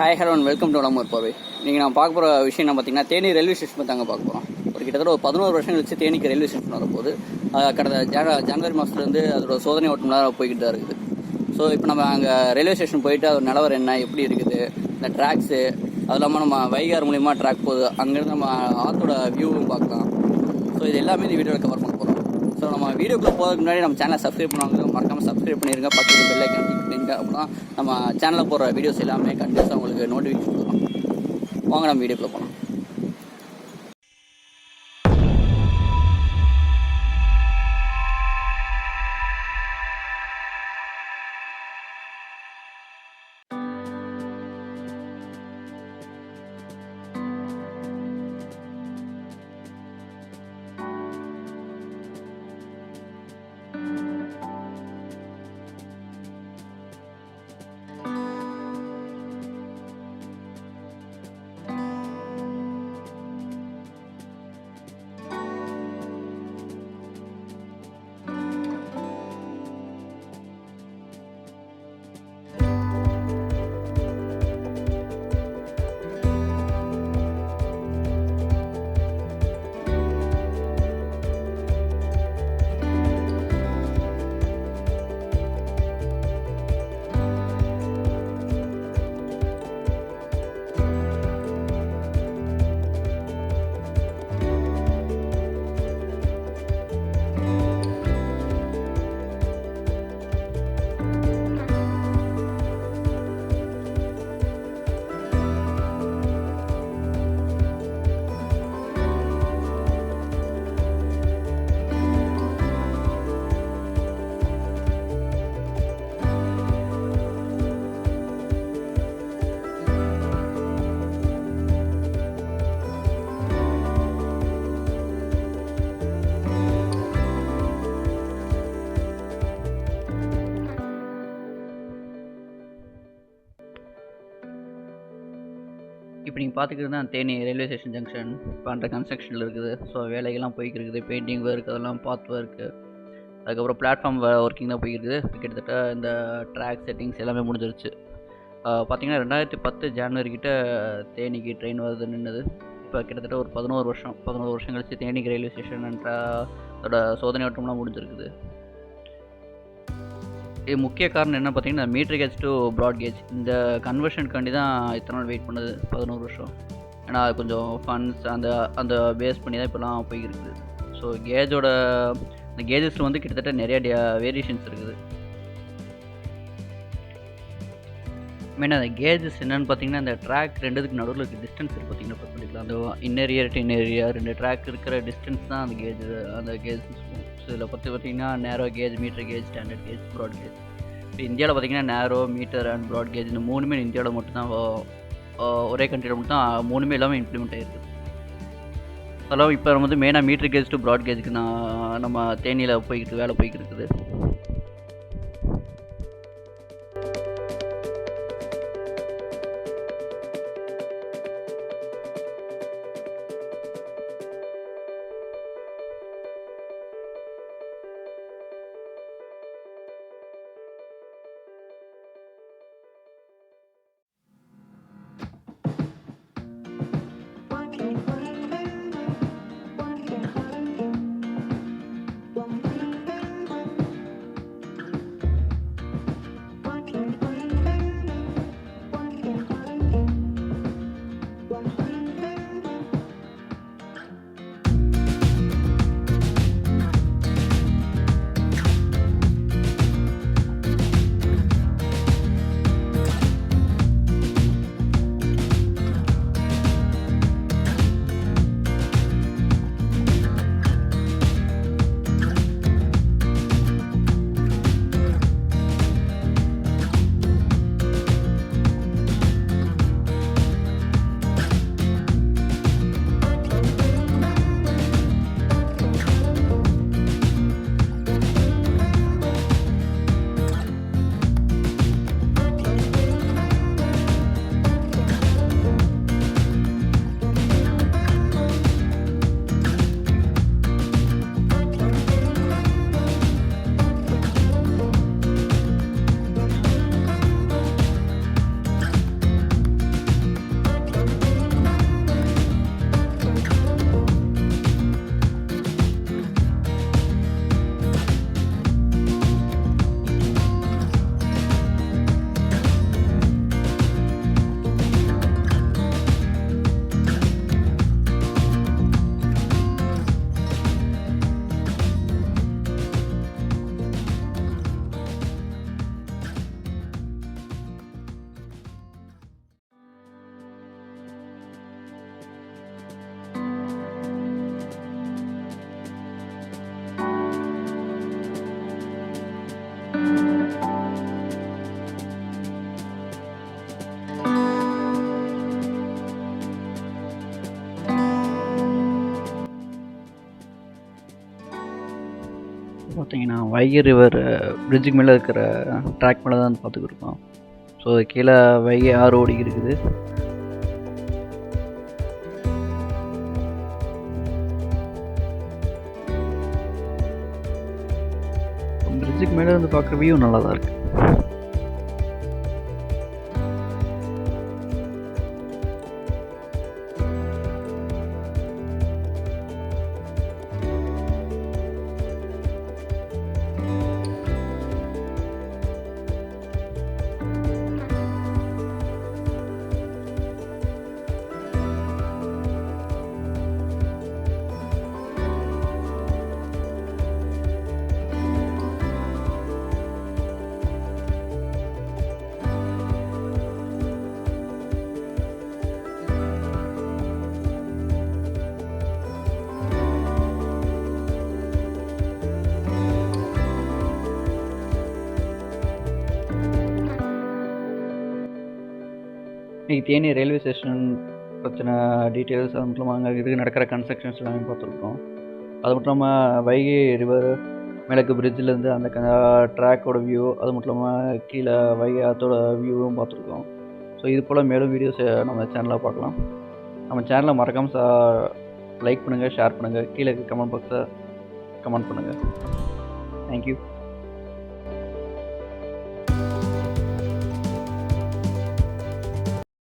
Hi hello and welcome to உலகம் ஒரு பார்வை. நீங்கள் நான் பார்க்க போகிற விஷயம் என்ன பார்த்தீங்கன்னா, தேனி ரயில்வே ஸ்டேஷன் பற்றி தாங்க பார்க்க போகிறோம். கிட்டத்தட்ட ஒரு 11 வருஷம் கழிச்சு தேனிக்கு ரயில்வே ஸ்டேஷன் வரப்போகுது. கடந்த ஜனவரி மாதத்துலேருந்து அதோட சோதனை ஓட்டம்லாம் போய்கிட்டு தான் இருக்குது. ஸோ இப்போ நம்ம அங்கே ரயில்வே ஸ்டேஷன் போயிட்டு அதோட நிலவரம் என்ன, எப்படி இருக்குது, இந்த ட்ராக்ஸு, அது இல்லாமல் நம்ம வைகார் மூலியமாக ட்ராக் போகுது, அங்கேருந்து நம்ம ஆற்றோட வியூவும் பார்க்கலாம். ஸோ இது எல்லாமே இந்த வீடியோவில் கவர் பண்ண போகிறோம். ஸோ நம்ம வீடியோக்குள்ளே போகிறதுக்கு முன்னாடி நம்ம சேனலை சப்ஸ்கிரைப் பண்ணுவாங்க, மறக்காமல் சப்ஸ்கிரைப் பண்ணிடுங்க. பக்கத்தில் பெல் ஐக்கான் கிளிக் பண்ணிடுங்க. அப்படின்னா நம்ம சேனலில் போடுற வீடியோஸ் எல்லாமே கண்டிப்பாக உங்களுக்கு நோட்டிஃபிகேஷன் வரும். வாங்க நம்ம வீடியோக்குள்ளே போகலாம். இப்போ நீங்கள் பார்த்துக்கிறது தான் தேனி ரயில்வே ஸ்டேஷன் ஜங்ஷன். இப்போ அந்த கன்ஸ்ட்ரக்ஷனில் இருக்குது. ஸோ வேலைகள்லாம் போய்க்கிருக்குது, பெயிண்டிங் ஒர்க் அதெல்லாம் பார்த்து ஒர்க்கு, அதுக்கப்புறம் பிளாட்ஃபார்ம் ஒர்க்கிங் தான் போய்க்கிருக்குது. கிட்டத்தட்ட இந்த ட்ராக் செட்டிங்ஸ் எல்லாமே முடிஞ்சிருச்சு. பார்த்திங்கன்னா 2010 ஜனவரி கிட்ட தேனிக்கு ட்ரெயின் வருது நின்றுது. இப்போ கிட்டத்தட்ட ஒரு 11 வருஷம் கழிச்சு தேனிக்கு ரயில்வே ஸ்டேஷன் அதோட சோதனை ஓட்டம்லாம் முடிஞ்சிருக்குது. இது முக்கிய காரணம் என்ன பார்த்தீங்கன்னா, மீட்டர் கேஜ் டு ப்ராட்கேஜ் இந்த கன்வர்ஷனுக்காண்டி தான் இத்தனை நாள் வெயிட் பண்ணது 11 வருஷம். ஏன்னா அது கொஞ்சம் ஃபண்ட்ஸ் அந்த பேஸ் பண்ணி தான் இப்போலாம் போய்கிருக்குது. ஸோ இந்த கேஜஸில் வந்து கிட்டத்தட்ட நிறைய வேரியேஷன்ஸ் இருக்குது. மெயினாக அந்த கேஜஸ் என்னென்னு பார்த்தீங்கன்னா, அந்த ட்ராக் ரெண்டுத்துக்கு நடுவில் இருக்க டிஸ்டன்ஸ் இருக்குது பார்த்தீங்கன்னா, இப்போ சொல்லிக்கலாம். அந்த inner ear to inner ear 2 track இருக்கிற டிஸ்டன்ஸ் தான் அந்த கேஜ். ஸோ இதில் பார்த்தீங்கன்னா narrow gauge, metre gauge, standard gauge, broad gauge. இப்போ இந்தியாவில் பார்த்தீங்கன்னா நேரோ, மீட்டர் அண்ட் ப்ராட் கேஜ் இந்த 3மே இந்தியாவில் மட்டும்தான், ஒரே கண்ட்ரியில் மட்டும் தான் 3மே எல்லாமே இம்ப்ளிமெண்ட் ஆகிருக்குது. அதெல்லாம் இப்போ நம்ம வந்து மெயினாக மீட்டர் கேஜ் டு ப்ராட் கேஜுக்கு நம்ம தேனியில் வேலை போய்கிட்டு இருக்குது. பார்த்தீங்கன்னா வைகை ரிவர் பிரிட்ஜுக்கு மேலே இருக்கிற ட்ராக் மேலே தான் பார்த்துக்கிட்டு இருக்கோம். ஸோ கீழே வைகை ஆறு ஓடி இருக்குது. பிரிட்ஜுக்கு மேலே இருந்து பார்க்குற வியூ நல்லா தான் இருக்குது. இன்றைக்கி தேனி ரயில்வே ஸ்டேஷன் பற்றின டீட்டெயில்ஸ், அது மட்டும் இல்லாமல் அங்கே நடக்கிற கன்ஸ்ட்ரக்ஷன்ஸ் எல்லாமே பார்த்துருக்கோம். அது மட்டும் இல்லாமல் வைகை ரிவர் மேலக்கு பிரிட்ஜிலேருந்து அந்த ட்ராக்கோட வியூ, அது மட்டும் இல்லாமல் கீழே வைகை ஆற்றோட வியூவும் பார்த்துருக்கோம். ஸோ இது போல் மேலும் வீடியோஸ் நம்ம சேனலில் பார்க்கலாம். நம்ம சேனலை மறக்காமல் லைக் பண்ணுங்கள், ஷேர் பண்ணுங்கள், கீழே கமெண்ட் பாக்ஸை கமெண்ட் பண்ணுங்கள். தேங்க்யூ.